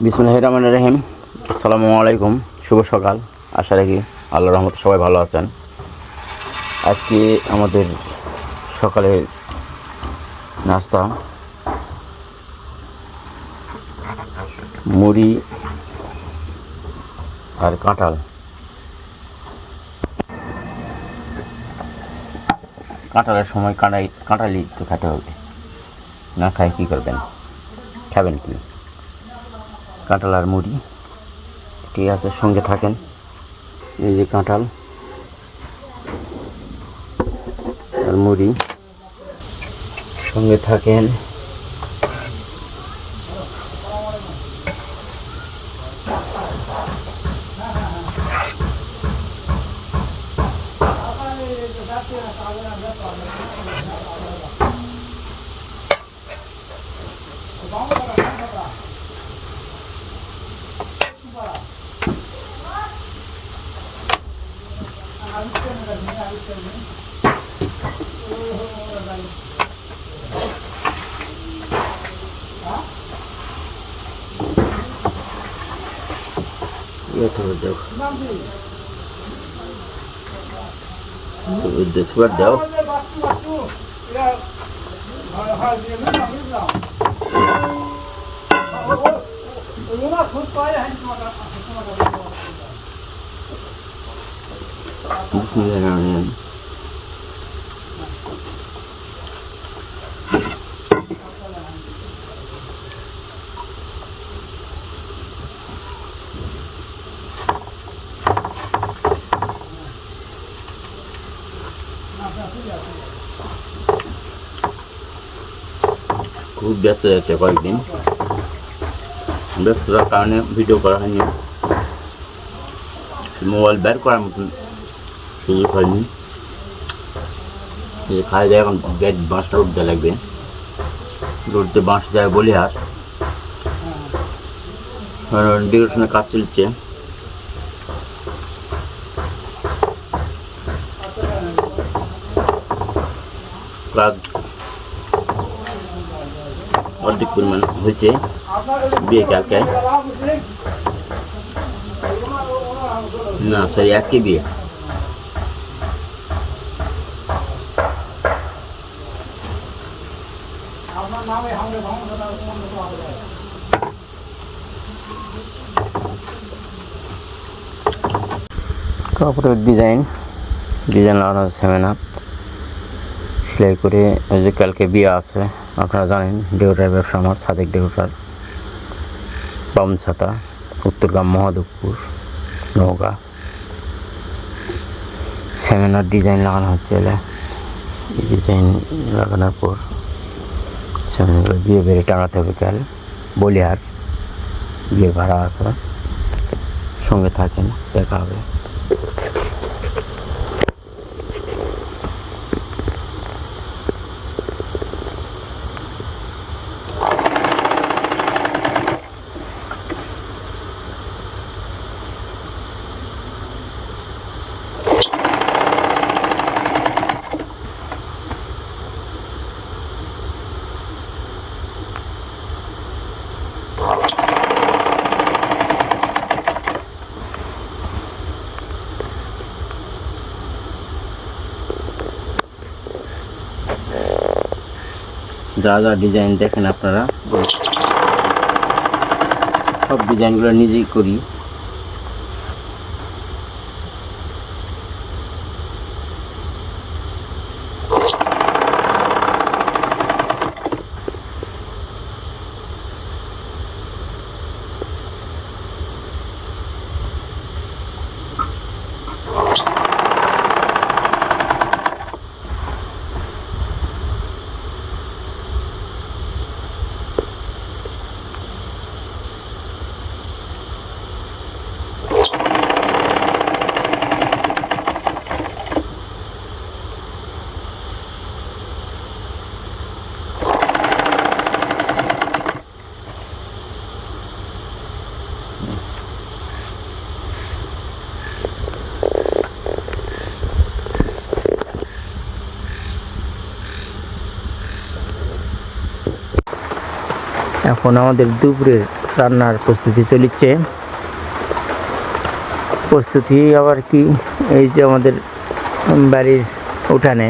বিসমিল্লাহির রহমানির রহিম। আসসালামু আলাইকুম, শুভ সকাল। আশা রাখি আল্লাহর রহমতে সবাই ভালো আছেন। আজকে আমাদের সকালের নাস্তা মুড়ি আর কাঁঠাল। কাঁঠালের সময় কাঁঠালই তো খেতে হবে, না খায় কী করবেন? খাবেন কি? কাঁঠাল আর মুড়ি, ঠিক আছে, সঙ্গে থাকেন। এই যে কাঁঠাল আর মুড়ি, সঙ্গে থাকেন। সুগার দাও। খুব ব্যস্ত যাচ্ছে কয়েকদিন, ব্যস্ততার কারণে ভিডিও করা হয়নি, মোবাইল বের করার মতন সুযোগ হয়নি। খাওয়া যায় এখন বাঁশটা উঠতে লাগবে, উঠতে বাঁশ যায় বলিহার, ডিউরেশনের কাজ চলছে। কাজ অর্ধেক পরিমাণ হয়েছে, বিয়ে কালকে না, সরি আজকে বিয়ে। কাপড়ের ডিজাইন লাগানো আছে, 7 আপ সেলাই করে। ওই যে কালকে বিয়ে আছে, আপনারা জানেন, ডেউটার ব্যবসা আমার, সাদেক ডেউটার, বামছাতা, উত্তরগাম, মহাদেবপুর, নওগাঁ। 7 আপ ডিজাইন লাগানো হচ্ছে। এই ডিজাইন লাগানোর পর বিয়ে বেড়ে টাঙাতে হবে। কাল বলিহার বিয়ে ভাড়া আছে, সঙ্গে থাকেন, দেখা হবে। যা যা ডিজাইন দেখেন আপনারা, সব ডিজাইনগুলো নিজেই করি। এখন আমাদের দুপুরের রান্নার প্রস্তুতি চলিচ্ছে। প্রস্তুতি আবার কি, এই যে আমাদের বাড়ির উঠানে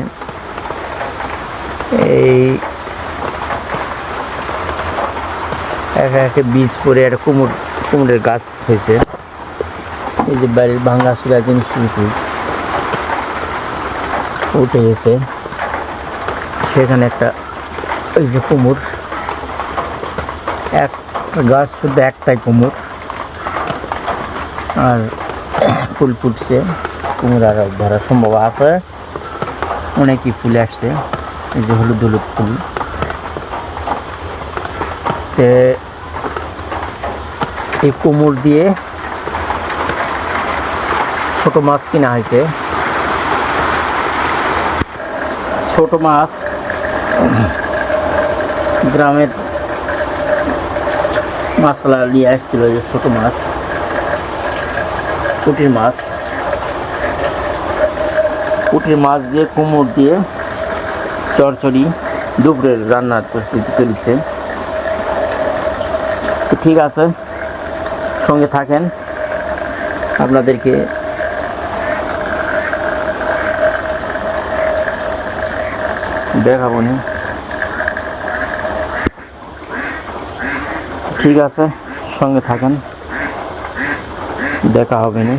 এই একে একে বীজ পরে একটা কুমড়ের গাছ হয়েছে। এই যে বাড়ির ভাঙ্গা চুলা জিনিস উঠে গেছে, সেখানে একটা ওই যে কুমড়, এক গাছ শুধু একটাই কুমড়, আর ফুল ফুটছে। কুমড় আর ধরার সম্ভব আছে, অনেকই ফুল আসছে। এই যে হলুদ হলুদ ফুল। এই কুমড় দিয়ে ছোট মাছ কিনা হয়েছে। ছোট মাছ গ্রামের মাছলা নিয়ে আসছিল, যে ছোট মাছ, পুঁটির মাছ। পুঁটির মাছ দিয়ে কুমড় দিয়ে চচ্চড়ি দুপুরের রান্নার প্রস্তুতি চলছে। তো ঠিক আছে, সঙ্গে থাকেন, আপনাদেরকে দেখাবো নি। ঠিক আছে, সঙ্গে থাকেন, দেখা হবে নি।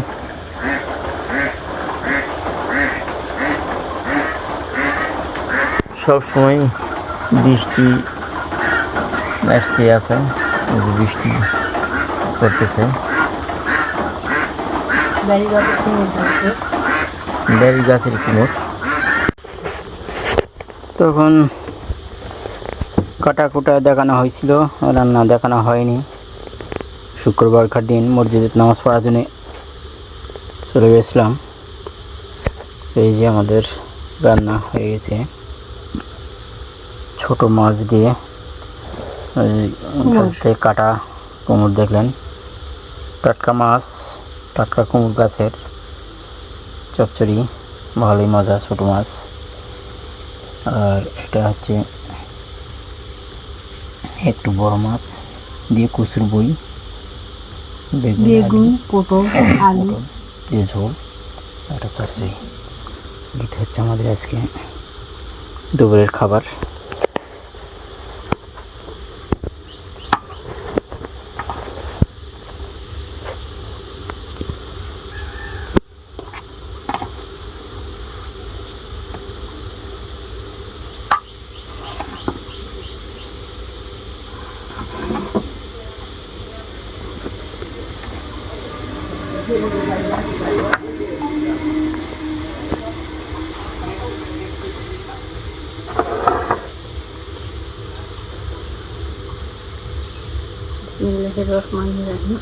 সব সময় বৃষ্টি আসতে আছে, বৃষ্টি করতেছে। বেরি গাছের কুমড় তখন কাটা দেখানো হয়েছিল, রান্না দেখানো হয়নি। শুক্রবারকার দিন মসজিদে নামাজ পড়ার জন্য চলে গেছিলাম। এই যে আমাদের রান্না হয়ে গেছে, ছোট মাছ দিয়ে গাছ থেকে কাটা কুমড় দেখলেন, টাটকা মাছ, টাটকা কুমড় গাছের চচ্চড়ি, ভালোই মজা। ছোট মাছ। আর এটা হচ্ছে একটু বড় মাছ দিয়ে কচুর বই, বেগুন, পটল, আলু দিয়ে ঝোল, একটা চচ্চড়ি। এটা হচ্ছে আমাদের আজকে দুপুরের খাবার। বিসমিল্লাহিররহমানিররহিম।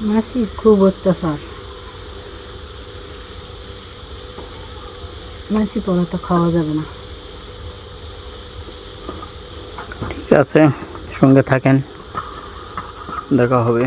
মাছি খুব অত্যাচার, মাছি পড়া তো খাওয়া যাবে না। ঠিক আছে, সঙ্গে থাকেন, দেখা হবে।